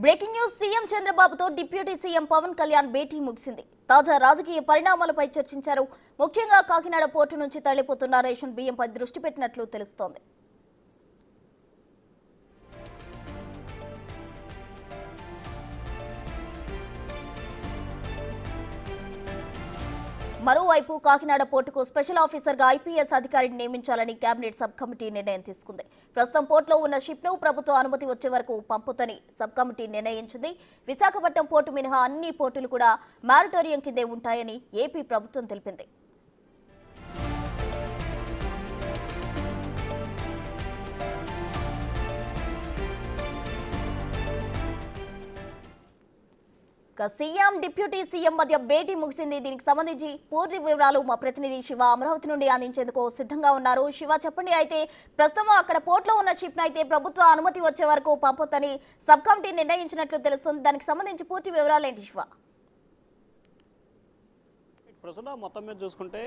Breaking news CM చంద్రబాబుతో deputy CM Pawan Kalyan భేటీ ముగిసింది. తాజా రాజకీయ పరిణామాలపై చర్చించారు. ముఖ్యంగా కాకినాడ పోర్టు నుంచి తరలిపోతున్న రేషన్ బియ్యంపై దృష్టి పెట్టినట్లు తెలుస్తోంది. మరోవైపు కాకినాడ పోర్టుకు స్పెషల్ ఆఫీసర్గా ఐపీఎస్ అధికారిని నియమించాలని కేబినెట్ సబ్ కమిటీ నిర్ణయం తీసుకుంది. ప్రస్తుతం పోర్టులో ఉన్న షిప్ను ప్రభుత్వ అనుమతి వచ్చే వరకు పంపుతని సబ్ కమిటీ నిర్ణయించింది. విశాఖపట్నం పోర్టు మినహా అన్ని పోర్టులు కూడా మారిటోరియం కిందే ఉంటాయని ఏపీ ప్రభుత్వం తెలిపింది. సీఎం డిప్యూటీ సీఎం మధ్య భేటీ ముగిసింది. దీనికి సంబంధించి పూర్తి వివరాలు మా ప్రతినిధి శివ అమరావతి నుండి అందించేందుకు సిద్ధంగా ఉన్నారు. శివ, చెప్పండి. అయితే ప్రస్తుతం అక్కడ పోర్టులో ఉన్న షిప్ అయితే ప్రభుత్వ అనుమతి వచ్చే వరకు పంపొద్దని సబ్ కమిటీ నిర్ణయించినట్లు తెలుస్తుంది. దానికి సంబంధించి పూర్తి వివరాలు ఏంటి శివ? ప్రస్తుతం మొత్తం మీద చూసుకుంటే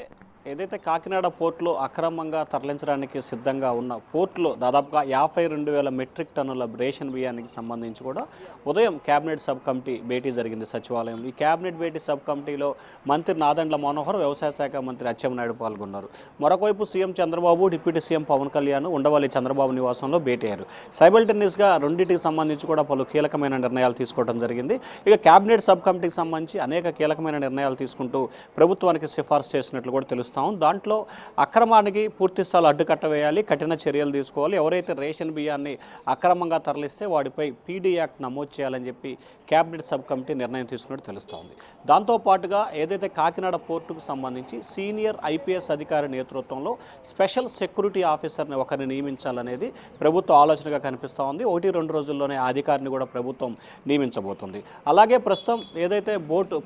ఏదైతే కాకినాడ పోర్టులో అక్రమంగా తరలించడానికి సిద్ధంగా ఉన్న పోర్టులో దాదాపుగా 52,000 మెట్రిక్ టన్నుల రేషన్ బియ్యానికి సంబంధించి కూడా ఉదయం కేబినెట్ సబ్ కమిటీ భేటీ జరిగింది సచివాలయం. ఈ కేబినెట్ భేటీ సబ్ కమిటీలో మంత్రి నాదెండ్ల మనోహర్, వ్యవసాయ శాఖ మంత్రి అచ్చెన్నాయుడు పాల్గొన్నారు. మరొకవైపు CM Chandrababu, deputy CM Pawan Kalyan Undavalli Chandrababu నివాసంలో భేటీ అయ్యారు. సైమల్టేనియస్గా రెండింటికి సంబంధించి కూడా పలు కీలకమైన నిర్ణయాలు తీసుకోవడం జరిగింది. ఇక కేబినెట్ సబ్ కమిటీకి సంబంధించి అనేక కీలకమైన నిర్ణయాలు తీసుకుంటూ ప్రభుత్వానికి సిఫార్సు చేసినట్లు కూడా తెలుస్తాం. దాంట్లో అక్రమానికి పూర్తి స్థాయిలో అడ్డుకట్ట వేయాలి, కఠిన చర్యలు తీసుకోవాలి. ఎవరైతే రేషన్ బియ్యాన్ని అక్రమంగా తరలిస్తే వాడిపై పీడీ యాక్ట్ నమోదు చేయాలని చెప్పి కేబినెట్ సబ్ కమిటీ నిర్ణయం తీసుకున్నట్టు తెలుస్తోంది. దాంతోపాటుగా ఏదైతే కాకినాడ పోర్టుకు సంబంధించి సీనియర్ ఐపీఎస్ అధికారి నేతృత్వంలో స్పెషల్ సెక్యూరిటీ ఆఫీసర్ని ఒకరిని నియమించాలనేది ప్రభుత్వ ఆలోచనగా కనిపిస్తూ ఉంది. 1-2 రోజుల్లోనే ఆ అధికారిని కూడా ప్రభుత్వం నియమించబోతుంది. అలాగే ప్రస్తుతం ఏదైతే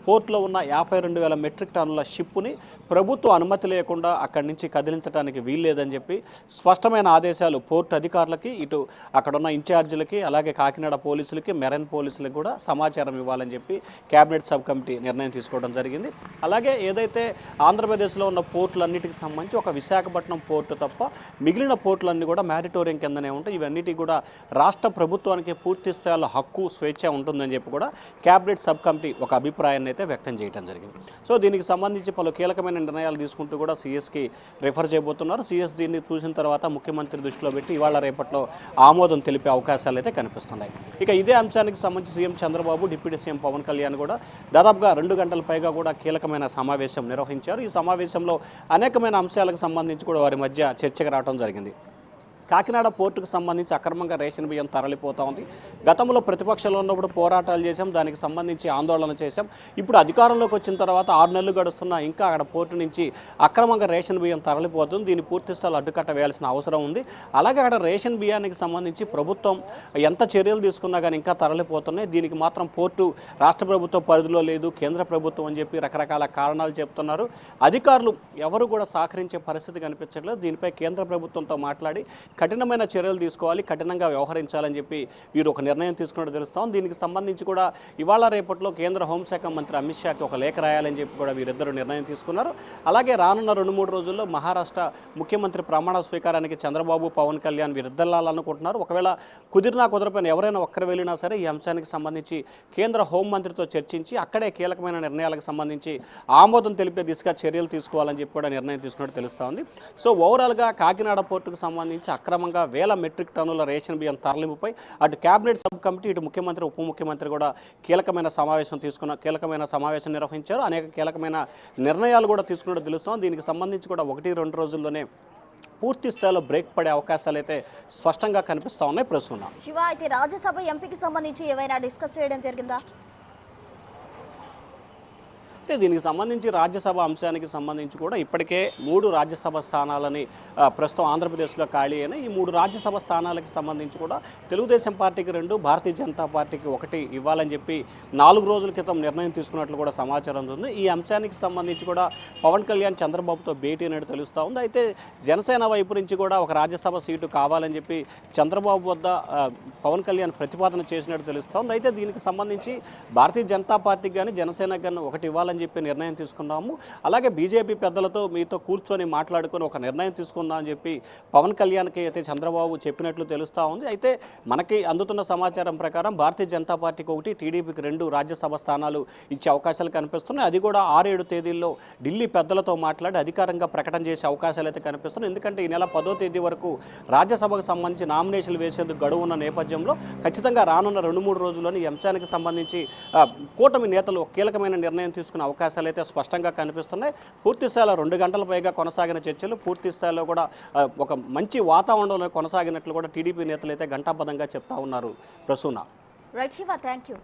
పోర్టులో ఉన్న 52,000 మెట్రిక్ టన్నుల షిప్పుని ప్రభుత్వ అనుమతి లేకుండా అక్కడి నుంచి కదిలించడానికి వీల్లేదని చెప్పి స్పష్టమైన ఆదేశాలు పోర్టు అధికారులకి, ఇటు అక్కడున్న ఇన్ఛార్జీలకి, అలాగే కాకినాడ పోలీసులకి, మెరైన్ పోలీసులకి కూడా సమాచారం ఇవ్వాలని చెప్పి కేబినెట్ సబ్ కమిటీ నిర్ణయం తీసుకోవడం జరిగింది. అలాగే ఏదైతే ఆంధ్రప్రదేశ్లో ఉన్న పోర్టులన్నిటికి సంబంధించి ఒక విశాఖపట్నం పోర్టు తప్ప మిగిలిన పోర్టులన్నీ కూడా మ్యారిటోరియం కిందనే ఉంటాయి. ఇవన్నిటికీ కూడా రాష్ట్ర ప్రభుత్వానికి పూర్తి స్థాయిలో హక్కు, స్వేచ్ఛ ఉంటుందని చెప్పి కూడా కేబినెట్ సబ్ కమిటీ ఒక అభిప్రాయాన్ని అయితే వ్యక్తం చేయడం జరిగింది. సో దీనికి సంబంధించి పలు కీలకమైన నిర్ణయాలు తీసుకుంటూ కూడా సీఎస్కి రిఫర్ చేయబోతున్నారు. సీఎస్ దీన్ని చూసిన తర్వాత ముఖ్యమంత్రి దృష్టిలో పెట్టి ఇవాళ రేపట్లో ఆమోదం తెలిపే అవకాశాలు అయితే కనిపిస్తున్నాయి. ఇక ఇదే అంశానికి సంబంధించి CM Chandrababu, deputy CM Pawan Kalyan కూడా దాదాపుగా 2 గంటల పైగా కూడా కీలకమైన సమావేశం నిర్వహించారు. ఈ సమావేశంలో అనేకమైన అంశాలకు సంబంధించి కూడా వారి మధ్య చర్చకు రావడం జరిగింది. కాకినాడ పోర్టుకు సంబంధించి అక్రమంగా రేషన్ బియ్యం తరలిపోతూ ఉంది. గతంలో ప్రతిపక్షంలో ఉన్నప్పుడు పోరాటాలు చేశాం, దానికి సంబంధించి ఆందోళన చేశాం. ఇప్పుడు అధికారంలోకి వచ్చిన తర్వాత 6 నెలలు గడుస్తున్నా ఇంకా అక్కడ పోర్టు నుంచి అక్రమంగా రేషన్ బియ్యం తరలిపోతుంది. దీన్ని పూర్తి స్థాయిలో అడ్డుకట్ట వేయాల్సిన అవసరం ఉంది. అలాగే అక్కడ రేషన్ బియ్యానికి సంబంధించి ప్రభుత్వం ఎంత చర్యలు తీసుకున్నా కానీ ఇంకా తరలిపోతున్నాయి. దీనికి మాత్రం పోర్టు రాష్ట్ర ప్రభుత్వ పరిధిలో లేదు, కేంద్ర ప్రభుత్వం అని చెప్పి రకరకాల కారణాలు చెప్తున్నారు. అధికారులు ఎవరు కూడా సహకరించే పరిస్థితి కనిపించట్లేదు. దీనిపై కేంద్ర ప్రభుత్వంతో మాట్లాడి కఠినమైన చర్యలు తీసుకోవాలి, కఠినంగా వ్యవహరించాలని చెప్పి వీరు ఒక నిర్ణయం తీసుకున్నట్టు తెలుస్తాం. దీనికి సంబంధించి కూడా ఇవాళ రేపట్లో కేంద్ర హోంశాఖ మంత్రి అమిత్ షాకి ఒక లేఖ రాయాలని చెప్పి కూడా వీరిద్దరూ నిర్ణయం తీసుకున్నారు. అలాగే రానున్న 2-3 రోజుల్లో మహారాష్ట్ర ముఖ్యమంత్రి ప్రమాణ స్వీకారానికి చంద్రబాబు, పవన్ కళ్యాణ్ వీరిద్దరులాలనుకుంటున్నారు. ఒకవేళ కుదిరినా కుదరపోయినా ఎవరైనా ఒక్కరు వెళ్ళినా సరే ఈ అంశానికి సంబంధించి కేంద్ర హోంమంత్రితో చర్చించి అక్కడే కీలకమైన నిర్ణయాలకు సంబంధించి ఆమోదం తెలిపే దిశగా చర్యలు తీసుకోవాలని చెప్పి కూడా నిర్ణయం తీసుకున్నట్టు తెలుస్తూ ఉంది. సో ఓవరాల్గా కాకినాడ పోర్టుకు సంబంధించి అక్రమంగా 1,000 మెట్రిక్ టన్నుల రేషన్ బియ్యం తరలింపుపై అటు కేబినెట్ సబ్ కమిటీ, ఇటు ముఖ్యమంత్రి, ఉప ముఖ్యమంత్రి కూడా కీలకమైన సమావేశం నిర్వహించారు. అనేక కీలకమైన నిర్ణయాలు కూడా తీసుకున్నట్టు తెలుస్తాం. దీనికి సంబంధించి కూడా 1-2 రోజుల్లోనే పూర్తి స్థాయిలో బ్రేక్ పడే అవకాశాలు అయితే స్పష్టంగా కనిపిస్తూ ఉన్నాయి. ప్రస్తుతం శివ, అయితే రాజ్యసభ ఎంపీకి సంబంధించి ఏమైనా డిస్కస్ చేయడం జరిగిందా? అంటే దీనికి సంబంధించి రాజ్యసభ అంశానికి సంబంధించి కూడా ఇప్పటికే 3 రాజ్యసభ స్థానాలని ప్రస్తుతం ఆంధ్రప్రదేశ్లో ఖాళీ అయిన ఈ 3 రాజ్యసభ స్థానాలకు సంబంధించి కూడా తెలుగుదేశం పార్టీకి 2, భారతీయ జనతా పార్టీకి 1 ఇవ్వాలని చెప్పి 4 రోజుల క్రితం నిర్ణయం తీసుకున్నట్లు కూడా సమాచారం ఉంది. ఈ అంశానికి సంబంధించి కూడా పవన్ కళ్యాణ్ చంద్రబాబుతో భేటీ అనేది తెలుస్తూ ఉంది. అయితే జనసేన వైపు నుంచి కూడా ఒక రాజ్యసభ సీటు కావాలని చెప్పి చంద్రబాబు వద్ద పవన్ కళ్యాణ్ ప్రతిపాదన చేసినట్టు తెలుస్తూ ఉంది. అయితే దీనికి సంబంధించి భారతీయ జనతా పార్టీకి కానీ జనసేనకు కానీ 1 ఇవ్వాలని చెప్పి నిర్ణయం తీసుకున్నాము. అలాగే బీజేపీ పెద్దలతో మీతో కూర్చొని మాట్లాడుకొని ఒక నిర్ణయం తీసుకుందాం అని చెప్పి పవన్ కళ్యాణ్కి అయితే చంద్రబాబు చెప్పినట్లు తెలుస్తూ ఉంది. అయితే మనకి అందుతున్న సమాచారం ప్రకారం భారతీయ జనతా పార్టీకి 1, టీడీపీకి 2 రాజ్యసభ స్థానాలు ఇచ్చే అవకాశాలు కనిపిస్తున్నాయి. అది కూడా 6-7 తేదీల్లో ఢిల్లీ పెద్దలతో మాట్లాడి అధికారంగా ప్రకటన చేసే అవకాశాలు అయితే కనిపిస్తున్నాయి. ఎందుకంటే ఈ నెల 10వ తేదీ వరకు రాజ్యసభకు సంబంధించి నామినేషన్లు వేసేందుకు గడువు ఉన్న నేపథ్యంలో ఖచ్చితంగా రానున్న 2-3 రోజుల్లోని ఈ అంశానికి సంబంధించి కూటమి నేతలు ఒక కీలకమైన నిర్ణయం తీసుకునే అవకాశాలు అయితే స్పష్టంగా కనిపిస్తున్నాయి. పూర్తి స్థాయిలో 2 గంటల పైగా కొనసాగిన చర్చలు పూర్తి స్థాయిలో కూడా ఒక మంచి వాతావరణంలో కొనసాగినట్లు కూడా టీడీపీ నేతలు అయితే ఘంటాపథంగా చెప్తా ఉన్నారు. Prasuna. Right Shiva, thank you.